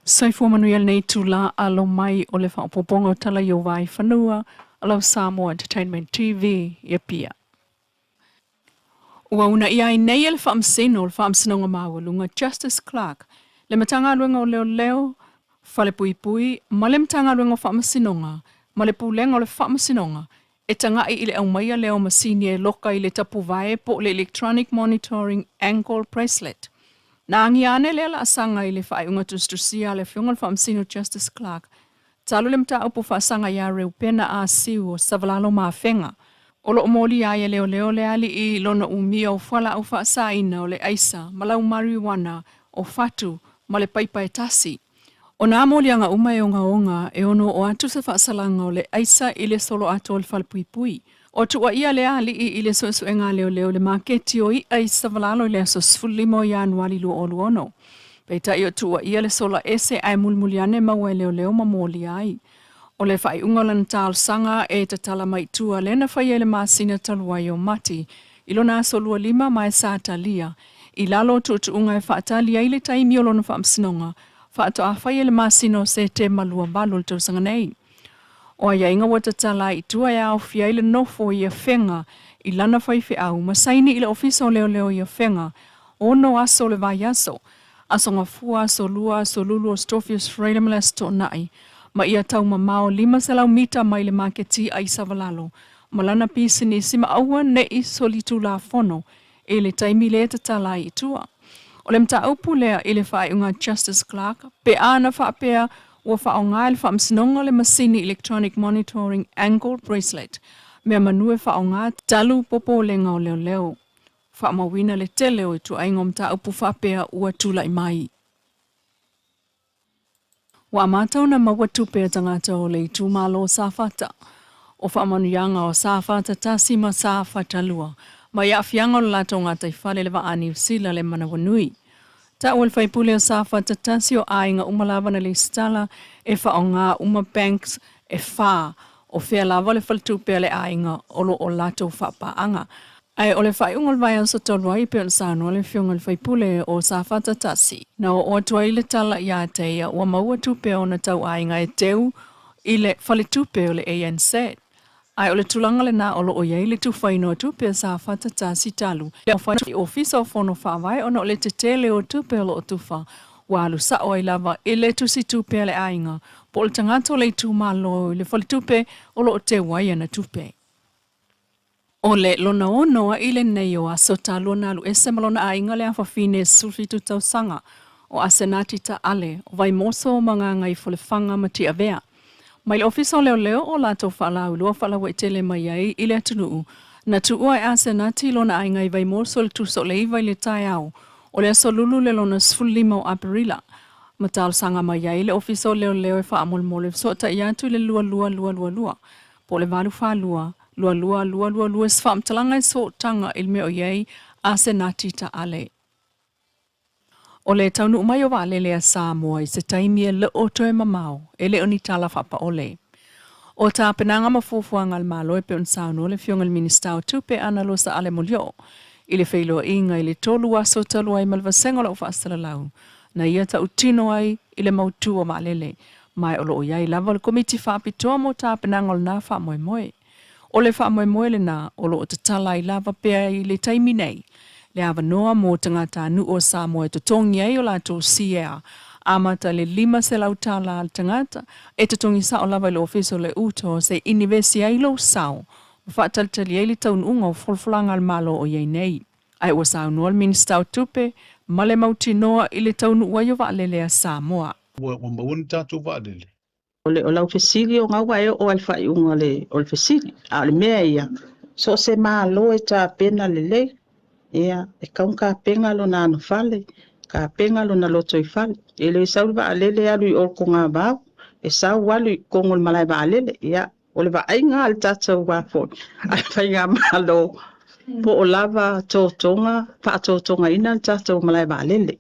Saifua manuia nei tula alo mai o le whaapoponga o Tala i o Vaifanua, alo Samoa Entertainment TV, ia pia. Ua una ia i nei e le whaamsino, le whaamsinonga mawalunga Justice Clark, le matanga aluenga o leo leo, whale pui pui, ma le matanga aluenga o whaamsinonga, ma le pulenga o le whaamsinonga, e tanga i le au maia leo masini e loka i le tapu vae po le electronic monitoring ankle bracelet. Na angiane le ala asanga i le whaeunga tustusia le whiunga le whaamsino Justice Clark. Talu le mta upu whaasanga ia reu pena a siu o savalalo maafenga. Olo omoli aia leo leo le ali i lona umia o whala au whaasaina o le aisa, malau marijuana o fatu, ma le paipa e tasi. O nā molianga umai o ngā onga e ono o atu sa whaasalanga o le aisa i le solo ato o le whalepui pui. O tua ia le ali i le soesuenga leo leo le maketi o i ai savalalo i le aso sfulimo i anuali lu olu ono. Peita i o tua ia le sola ese ai mulmuliane maua leo leo mamoli ai. O le whai ungolan tāl sanga e te tala mai tua le na whai ele māsina taluai o mati. Ilo nā solua lima mai sā talia. I lalo tutu unga e whaatali ai le taimi o lona whaamsinonga. Whaato a whai ele māsino se te malua balu le tausanga nei. O ia inga wata tala i tua ia o fia ile nofo i a whenga i lana whaiwhi au masaini ile ofiso leo leo i a whenga o no aso le vai aso. Aso ngā fua, aso lua, aso lulu o Stophius Freedom Last to nai. Ma ia tau mamao 5 salau mita mai le maketi ai savalalo. Ma lana pisi ni sima aua ne i solitu la fono e le taimi le te tala i tua. O le mta upu lea i le whai unga Justice Clark pe ana whaapea ua whaonga le whaamsinonga le masini electronic monitoring ankle bracelet. Mea manue whaonga talu popo lenga o leo leo. Whaamawina le teleo i tu aingo mta upu whapea ua tula i mai. Wa matau na mawatupe tangata o le tu malo safata. O whaamanuianga o safata tasima safata lua. Ma ia fianga o lato ngata i whale le waani usila le manawanui. Ta ua le whaipule o safata tasi o ainga umalava na le stala e whaonga uma banks e wha o whea lava le whaltupe le ainga olo o lato whapaanga. Ai o le whaiunga le vai so tolua i peon sano le whiunga le whaipule o safata tasi. Na o atua i le tala i ateia ua maua tupe o na tau ainga e teu i le whale tupe o le ANC. Ai o le tulanga le nā olo o iei le tuwhaino tupe o safata tasi talu. Le whaino i ofisa o whono whawai ona o le te tele o tupe o lo o tuwha. Walu sa o i lava i le tusi tupe le ainga. Po le tangato le tu malo i le whale tupe o lo o te waia na tupe. O le lona o noa i le nei o aso talo nalu ese malona ainga le awhawhine sulfitu tau sanga o asenati ta ale o vai moso o mga ngai fole whanga mati avea. Mai le ofisa leo leo o lato whalau lua whalau e tele mai ai i le atunuu na tuua e asenati lona ainga i vai moso le tuso le iwa i le tai au o le aso lulu le lona sfulima o Aprila. Matal sanga mai ai le ofisa leo leo e whaamolmole so ta iatu le lua. Po le valu wha lua sfam talanga i so tanga ilme o iei a senati ta ale. O le taunu umai o wale lea Samoa i se taimi e le oto e mamau e le oni tala whapa ole. O ta penanga mafufuanga al malo e peon sauno le whiunga le minista o tupe ana losa ale molio. I le whailo inga i le tolu aso talu ai malvasenga la ufasala lau. Na ia ta utino ai i le mautu o malele. Mai olo o iai lava le komiti whapitoa mo ta penanga o le na wha moe. O le wha moe le na olo o te tala i lava pea i le taimi nei. Le awa noa mō tangata nu o Samoa e te tongi ai o lato siea. Amata le 5 se lau tala al tangata e te tongi sa o lava i le ofiso le uto se inivesi ai lo sao. Whaatalitali ai le taun unga o folfolanga al malo o iei nei. Ai o sao noa le minista o tupe ma le mauti noa i le taun uai o waalelea Samoa. Wa mauni tātou waalele. O lau fesili o ngau ai o alfai unga le o le fesili. A le mea ia. So se maa lo e ta pena le. Ia, e kaun ka penga lo na anu fale. Ka penga lo na loto i fale. E le sau wa alele alu i orko ngā bau. E sau walu i kongol malai wa alele. Ia, o le wa ai ngā al tātou wafon. Alfai ngā malo. Po o lava tōtonga, pa tōtonga ina al tātou malai wa alele.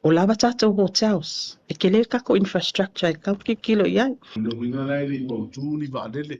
O lava tātou hotels. E ke le kako infrastructure e kau ki kilo iai. Ndo minga lai li mautu ni wa alele.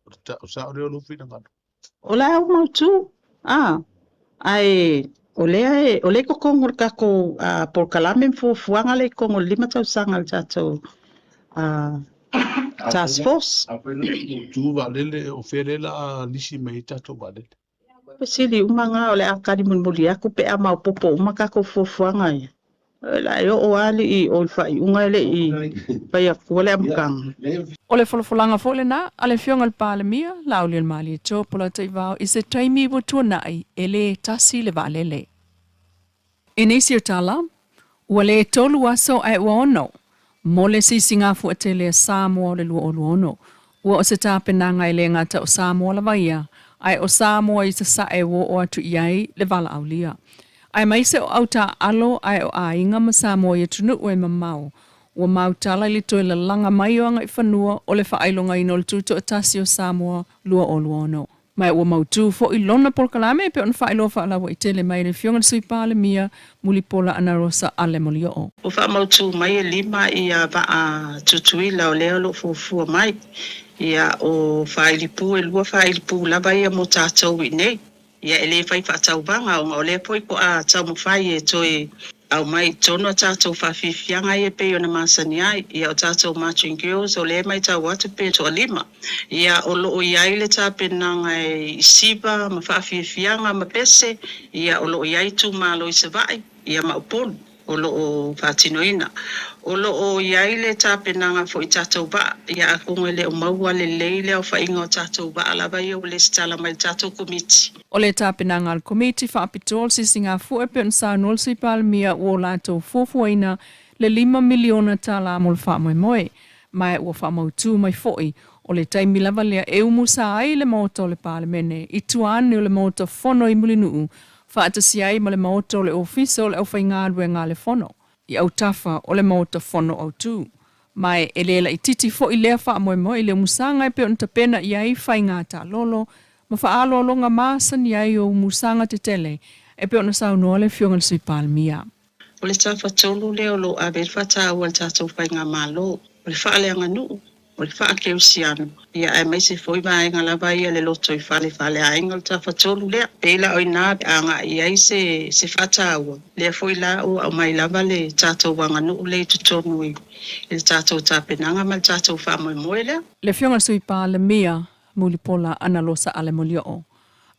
O sa o reo lupi na ngano. O lai au mautu. Ai, O le ko kongo kako por kalame fuanga le kongo 5 tausaga le tatou task force. Tu valele o felela nisi mai tato valele. Pesili umanga o le akari munmuli aku pe a maupopo uma kako fuanga ia. La yo o ali I o fai unga le I pai a kuale amkang. O le whalafolanga fole na, a le whionga le pāle mia, lau le mali e tōpula te vau, I se taimi wa tuanai e le tasi le valele. E nisi o Tala, ua le tolu aso ai ua ono, mo le sisi ngā fua te le Samoa le lua o lua ono, ua o se tāpenanga I le ngata o Samoa la vaia, ai o Samoa I se sae o atu iai le vala aulia. Ai mai se o auta alo ai o a inga ma Samoa I tunu ue mamau, ua mautala I le toe la langa mai o anga I whanua o le whaailonga ino le tuto atasi o Samoa lua o lua ono. Mai ua mautu fo I lona polkalame pe on whaailoa whaalawa I tele mai le whionga sui pāle mia muli pola ana rosa ale moli o. O wha mautu mai e 5 I a vaa tutuila o leo lo fufua mai. Ia o whailipu e lua whailipu lava ia mo tātou I nei. Ia ele whai whaatau vanga o le poi ko a tau mo whai e toi au mai tono a tātou whawhiwhianga e pe o na masani ai. Ia o tātou marching girls o le mai tau atu pe toa 5. Ia o loo iai le tāpenanga I siva ma whawhiwhianga ma pese. Ia o loo iai tu malo I se vai. Ia mauponu. O loo whatinoina. O loo iai le tāpenanga fo I tātou ba. Ia akunga le o maua le leile o whainga o tātou ba alava ia o le stala mai tātou komiti. O le tāpenanga al komiti whaapitol sisi ngā fua pe on sa nol si palmia o lātou fufuaina le 5 miliona tala mol whaamoe moe. Mai ua whaamautu mai foi o le taimi lava lea e umusa ai le maoto le palemene. I tuane o le maoto fono I mulinuu. Whaatasi ai ma le maoto o le ofisa o le au whaingalue ngā le fono. I au tafa o le maoto fono au tū. Mai e lela I titi fo I lea whaamoe moe I le musanga pe on tapena I ai whainga tā lolo. Ma whaalo alonga māsan I ai o musanga te tele. E pe ona sau noa le whionga le sui palmia. O le tafa tolu leo lo a ver whata au al tātou whainga mālo. O le whaaleanga nuu. O le whaakeu siano. Ia ai mai se foi vaenga lava ia le loto I whale ainga le tafa tolu lea. Peila oi nā anga I ai se whata au. Lea foi la o au mai lava le tātou wanga nuu le tutonu I. Le tātou tāpenanga ma le tātou whamoe moe lea. Le whionga sui palmia muli pola ana losa ale moli o.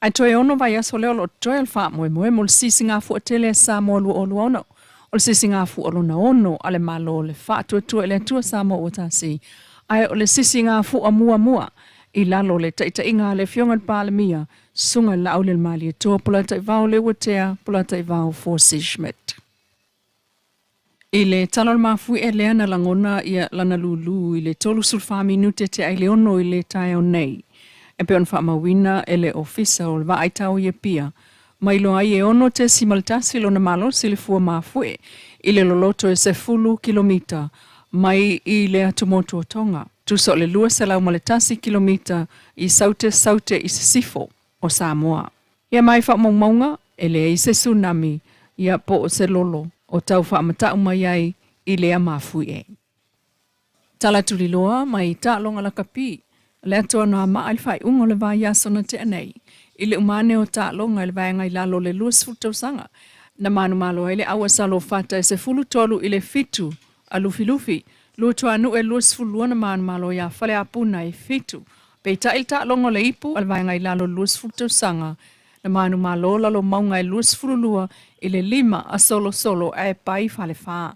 Ai toi ono vai aso leo lo toi al whaamoe moe mo le sisi ngā fua tele Samoa lua o lua ono. O le sisi ngā fua lona ono ale malo le whaatua le atua Samoa o tasi. Ai o le sisi ngā fua mua I lalo le taita inga le whionga palemia sunga lau le mali e toa pula tai vau le watea pula tai vau for Schmidt. I le talal mafui e lea na langona ia lana lulu I le tolu sulfa minute te ai leono I le tae o nei. E pe on whaamawina e le ofisa o le wa aitau ia pia. Mailo ai e ono te simaltasi lo na malo si le fua mafui I le loloto e se 10 kilomita mai I le atumotu o tonga. Tuso le lua se lau maletasi kilomita I saute I se sifo o Samoa. Ia mai whaamaunga e le I se tsunami ia po o se lolo o tau whaamatau mai ai I lea mafui e. Tala tuliloa mai ta longa la kapi. Le atoa noa maa I whai ungo le vai asona te anei. I le umane o ta longa le vai ngai lalo le luas fultausanga. Na manu malo ele awa salo fata e se fulu tolu I le fitu a lufi. Lutua anu e luas fulua na manu malo ia fale apuna e fitu. Peita il ta longo le ipu al vai ngai lalo luas fultausanga. Na manu malo lalo maunga e luas fululua I le 5 a solo e pai fale faa.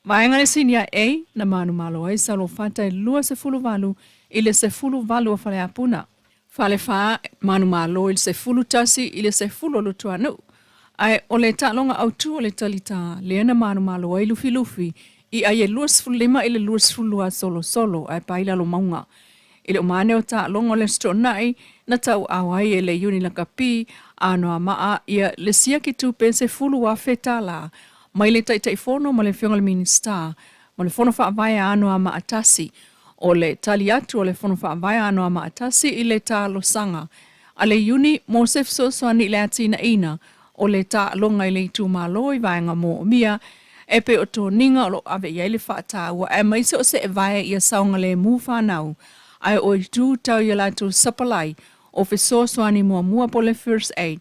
Vaenga le sinia e na manu malo e salo fata e lua se fulu valu I le se fulu valu a fale apuna. Fale faa manu malo I se fulu tasi I le se fulu lutua anu. Ai o le ta longa autu o le talita le na manu malo e lufi. I ai e luas fulima I le luas fulua solo ai pai lalo maunga. I le umane o ta longa le stonai na tau awai e le yuni la kapi anoa maa ia le sia ki tu pense fulu a fetala. Mai le tai fono ma le whionga le minista. Ma le fono wha vai anoa maa atasi. O le tali atu o le fono wha vai anoa maa atasi I le ta losanga. A le yuni Mosef Sosoani le atina ina. O le ta longa I le tu malo I vaenga mo mia. E pe o tō ninga o lo ave iai le whaataua. E mai se o se e vai ia saunga le mu whanau. Ai o I tū tau ia lātou sapalai. O fe Sosoani mua po le first aid.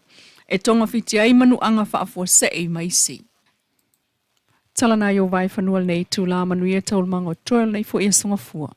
e tonga fiti ai manu anga whaafua se e maisi. Tala na yo Vaifanua nei tū la manu ia taul mango toil nei fo ia songa fua.